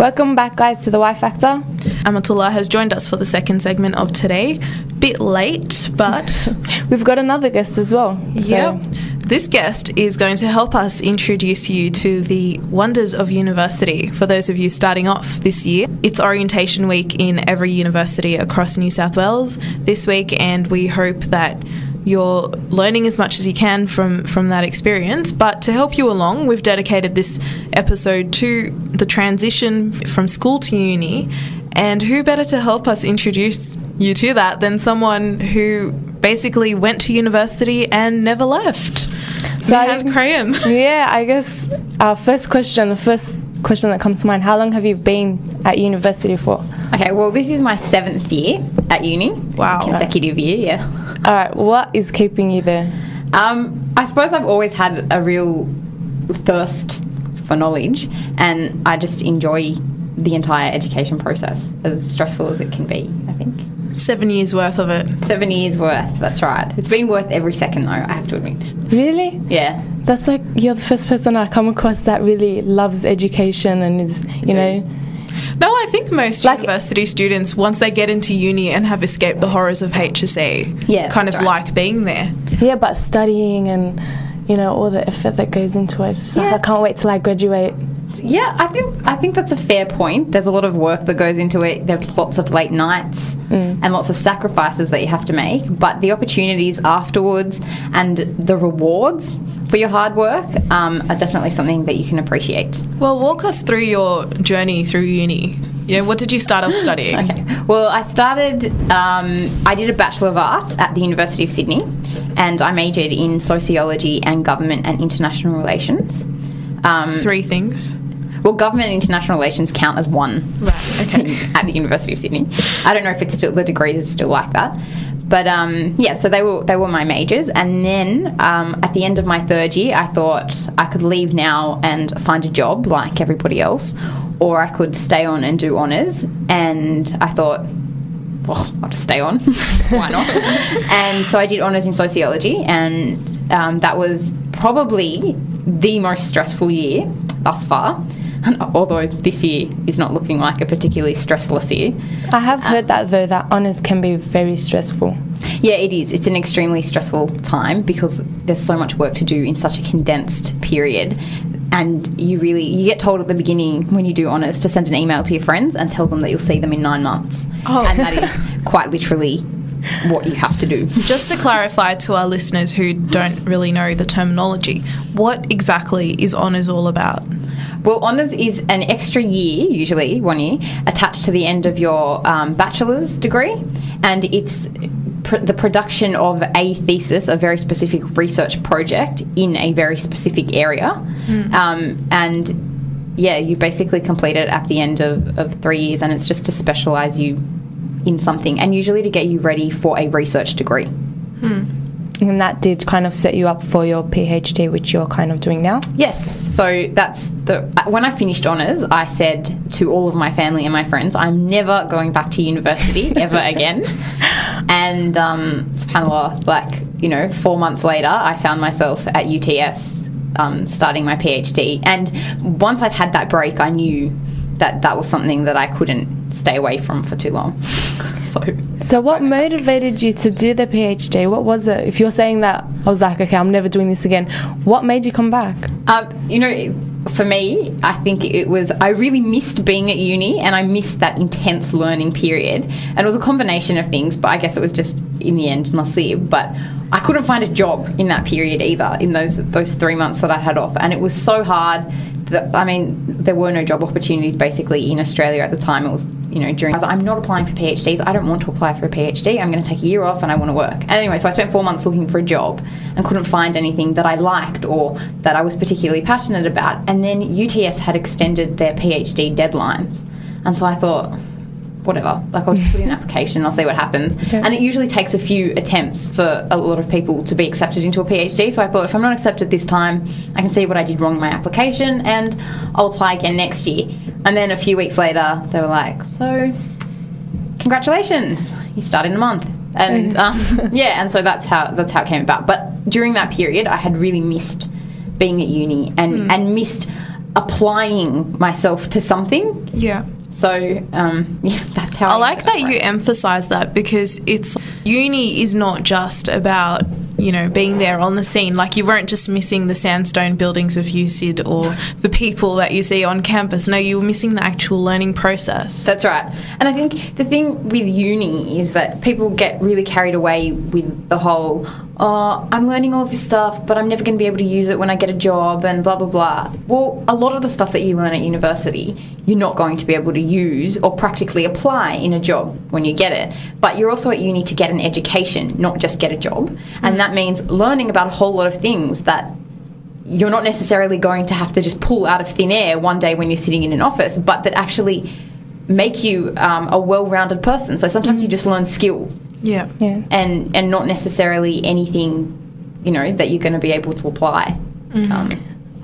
Welcome back, guys, to the YFactor. Amatullah has joined us for the second segment of today. Bit late, but we've got another guest as well. Yep. This guest is going to help us introduce you to the wonders of university. For those of you starting off this year, it's orientation week in every university across New South Wales this week, and we hope that you're learning as much as you can from that experience. But to help you along, we've dedicated this episode to the transition from school to uni. And who better to help us introduce you to that than someone who basically went to university and never left? Mehal Krayem. Yeah, I guess our the first question that comes to mind, how long have you been at university for? Okay, well, this is my 7th year at uni. Wow. Consecutive year, yeah. All right, what is keeping you there? I suppose I've always had a real thirst for knowledge, and I just enjoy the entire education process, as stressful as it can be, I think. 7 years worth of it. 7 years worth, that's right. It's been worth every second, though, I have to admit. Really? Yeah. That's like, you're the first person I come across that really loves education and is, you know... No, I think most university students, once they get into uni and have escaped the horrors of HSC, kind of like being there. Yeah, but studying and, you know, all the effort that goes into it, it's just like, I can't wait till I graduate. Yeah, I think that's a fair point. There's a lot of work that goes into it. There's lots of late nights and lots of sacrifices that you have to make. But the opportunities afterwards and the rewards for your hard work are definitely something that you can appreciate. Well, walk us through your journey through uni. You know, what did you start off studying? Okay. Well, I did a Bachelor of Arts at the University of Sydney, and I majored in Sociology and Government and International Relations. 3 things. Well, government and international relations count as one, right? Okay. At the University of Sydney. I don't know if it's still the degrees are still like that, but yeah. So they were my majors, and then at the end of my 3rd year, I thought I could leave now and find a job like everybody else, or I could stay on and do honours. And I thought, well, I'll just stay on. Why not? And so I did honours in sociology, and that was probably the most stressful year thus far. Although this year is not looking like a particularly stressless year. I have heard that, though, that honours can be very stressful. Yeah, it is. It's an extremely stressful time because there's so much work to do in such a condensed period. And you get told at the beginning when you do honours to send an email to your friends and tell them that you'll see them in 9 months. Oh. And that is quite literally what you have to do. Just to clarify to our listeners who don't really know the terminology, what exactly is honours all about? Well, honours is an extra year, usually 1 year, attached to the end of your bachelor's degree, and it's the production of a thesis, a very specific research project in a very specific area. And yeah, you basically complete it at the end of 3 years, and it's just to specialise you in something, and usually to get you ready for a research degree. And that did kind of set you up for your PhD, which you're kind of doing now? Yes. So that's when I finished honours, I said to all of my family and my friends, I'm never going back to university ever again. And subhanAllah, 4 months later, I found myself at UTS starting my PhD. And once I'd had that break, I knew that was something that I couldn't stay away from for too long. So what motivated you to do the PhD? What was it? If you're saying that, I was like, okay, I'm never doing this again. What made you come back? For me, I think it was, I really missed being at uni, and I missed that intense learning period. And it was a combination of things, but I guess it was just, in the end, nasib. But I couldn't find a job in that period either, in those 3 months that I had off. And it was so hard. There were no job opportunities basically in Australia at the time. It was, I'm not applying for PhDs. I don't want to apply for a PhD. I'm going to take a year off and I want to work. And anyway, so I spent 4 months looking for a job and couldn't find anything that I liked or that I was particularly passionate about. And then UTS had extended their PhD deadlines. And so I thought, whatever, I'll just put in an application, I'll see what happens. Okay. And it usually takes a few attempts for a lot of people to be accepted into a PhD. So I thought, if I'm not accepted this time, I can see what I did wrong in my application and I'll apply again next year. And then a few weeks later, they were like, so congratulations, you start in a month. And and so that's how it came about. But during that period, I had really missed being at uni and missed applying myself to something. Yeah. So, that's how I like that you emphasise that, because it's uni is not just about, being there on the scene. Like, you weren't just missing the sandstone buildings of UCID or the people that you see on campus. No, you were missing the actual learning process. That's right. And I think the thing with uni is that people get really carried away with the whole, I'm learning all this stuff, but I'm never going to be able to use it when I get a job and blah, blah, blah. Well, a lot of the stuff that you learn at university, you're not going to be able to use or practically apply in a job when you get it. But you're also at uni to get an education, not just get a job. And that means learning about a whole lot of things that you're not necessarily going to have to just pull out of thin air one day when you're sitting in an office, but that actually make you a well-rounded person. So sometimes you just learn skills. Yeah. And not necessarily anything, that you're going to be able to apply.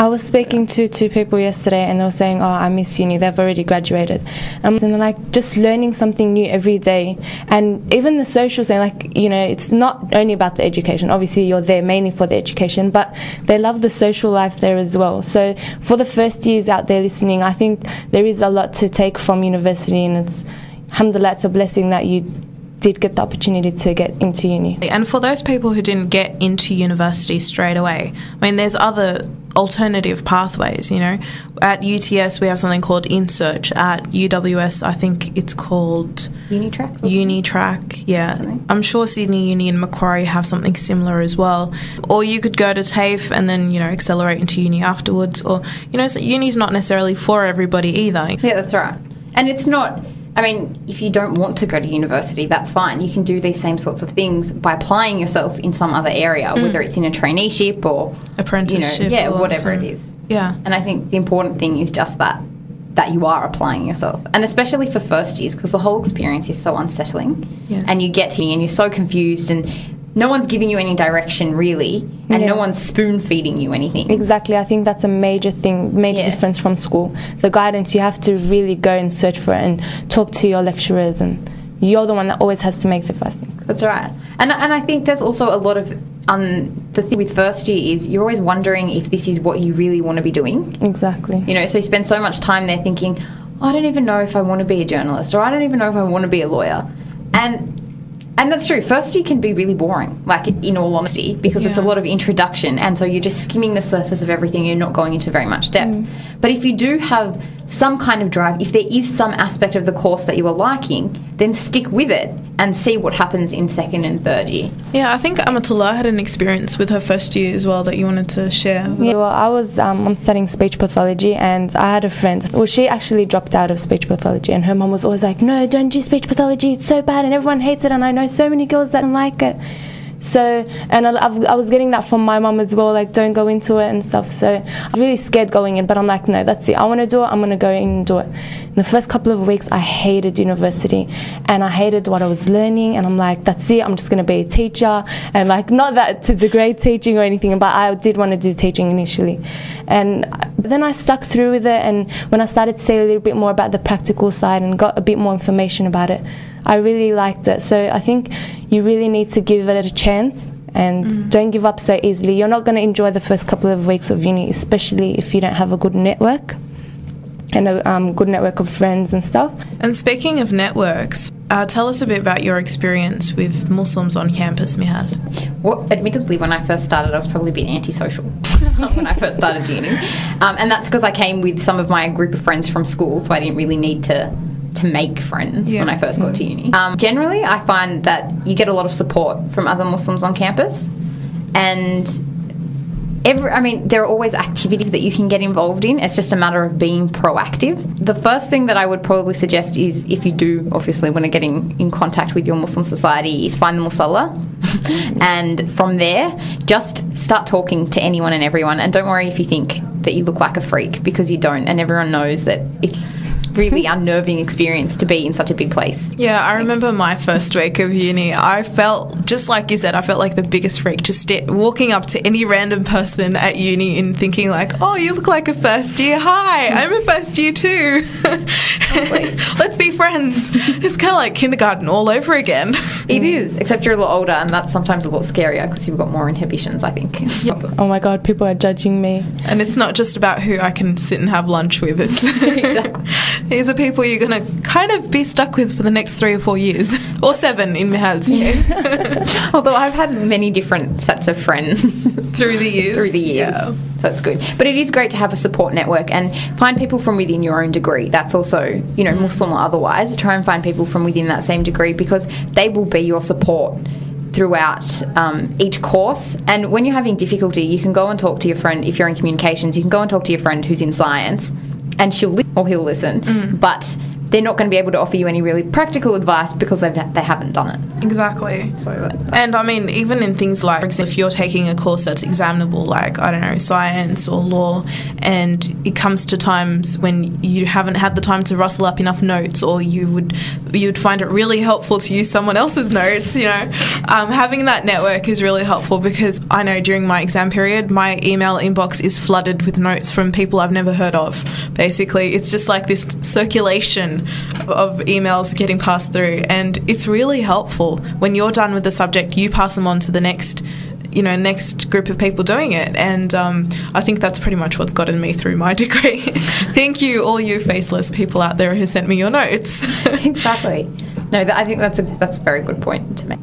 I was speaking to two people yesterday, and they were saying, I miss uni, they've already graduated. And they're like, just learning something new every day. And even the social thing, it's not only about the education. Obviously, you're there mainly for the education, but they love the social life there as well. So for the first years out there listening, I think there is a lot to take from university, and it's, alhamdulillah, it's a blessing that you did get the opportunity to get into uni. And for those people who didn't get into university straight away, there's other alternative pathways, At UTS we have something called InSearch. At UWS I think it's called Unitrack. Unitrack, yeah. Something. I'm sure Sydney Uni and Macquarie have something similar as well. Or you could go to TAFE and then, accelerate into uni afterwards. Or, so uni's not necessarily for everybody either. Yeah, that's right. And it's not... if you don't want to go to university, that's fine. You can do these same sorts of things by applying yourself in some other area, whether it's in a traineeship or... apprenticeship. Whatever it is. Yeah. And I think the important thing is just that you are applying yourself. And especially for first years, because the whole experience is so unsettling. Yeah. And you get to uni and you're so confused, and no one's giving you any direction, really, and no one's spoon-feeding you anything. Exactly. I think that's a major difference from school. The guidance, you have to really go and search for it and talk to your lecturers, and you're the one that always has to make the first thing. That's right. And I think there's also a lot of... the thing with first year is you're always wondering if this is what you really want to be doing. Exactly. So you spend so much time there thinking, I don't even know if I want to be a journalist, or I don't even know if I want to be a lawyer. And that's true. First year can be really boring, in all honesty, because it's a lot of introduction, and so you're just skimming the surface of everything. You're not going into very much depth. But if you do have some kind of drive, if there is some aspect of the course that you are liking, then stick with it and see what happens in second and third year. Yeah, I think Amatullah had an experience with her first year as well that you wanted to share. Yeah, well, I was I'm studying speech pathology, and I had a friend. Well, she actually dropped out of speech pathology, and her mum was always like, no, don't do speech pathology, it's so bad and everyone hates it, and I know so many girls that don't like it. So, and I was getting that from my mum as well, don't go into it and stuff. So I'm really scared going in, but I'm like, no, that's it. I want to do it. I'm going to go in and do it. In the first couple of weeks, I hated university, and I hated what I was learning. And I'm like, that's it. I'm just going to be a teacher. And not that to degrade teaching or anything, but I did want to do teaching initially. And then I stuck through with it. And when I started to say a little bit more about the practical side and got a bit more information about it, I really liked it. So I think you really need to give it a chance, and don't give up so easily. You're not going to enjoy the first couple of weeks of uni, especially if you don't have a good network and a good network of friends and stuff. And speaking of networks, tell us a bit about your experience with Muslims on campus, Mehal. Well, admittedly, when I first started, I was probably a bit antisocial when I first started uni. And that's because I came with some of my group of friends from school, so I didn't really need to make friends when I first got to uni. Generally, I find that you get a lot of support from other Muslims on campus, and there are always activities that you can get involved in. It's just a matter of being proactive. The first thing that I would probably suggest is, if you do obviously want to get in contact with your Muslim society, is find the musalla, and from there just start talking to anyone and everyone. And don't worry if you think that you look like a freak, because you don't, and everyone knows that it's really unnerving experience to be in such a big place. Yeah, I remember my first week of uni. I felt, just like you said, I felt like the biggest freak, just walking up to any random person at uni and thinking oh, you look like a first year. Hi, I'm a first year too. Let's be friends. It's kind of like kindergarten all over again. It is, except you're a lot older, and that's sometimes a lot scarier because you've got more inhibitions, I think. Oh my God, people are judging me. And it's not just about who I can sit and have lunch with. It's these are people you're going to kind of be stuck with for the next 3 or 4 years. Or 7 in Mehal's case. Although I've had many different sets of friends. Through the years. Yeah. So that's good. But it is great to have a support network and find people from within your own degree. That's also, Muslim or otherwise. Try and find people from within that same degree because they will be your support throughout each course. And when you're having difficulty, you can go and talk to your friend. If you're in communications, you can go and talk to your friend who's in science and she'll listen or he'll listen. But they're not going to be able to offer you any really practical advice because they haven't done it. Exactly. So and I mean, even in things like, for example, if you're taking a course that's examinable, like, I don't know, science or law, and it comes to times when you haven't had the time to rustle up enough notes, or you would find it really helpful to use someone else's notes, having that network is really helpful because I know during my exam period, my email inbox is flooded with notes from people I've never heard of. Basically, it's just like this circulation of emails getting passed through, and it's really helpful. When you're done with the subject, you pass them on to the next group of people doing it, and I think that's pretty much what's gotten me through my degree. Thank you, all you faceless people out there who sent me your notes. Exactly. No, I think that's a very good point to make.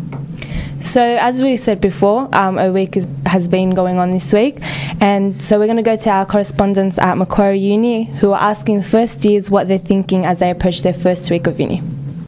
So as we said before, a week has been going on this week, and so we're going to go to our correspondents at Macquarie Uni who are asking first years what they're thinking as they approach their first week of uni.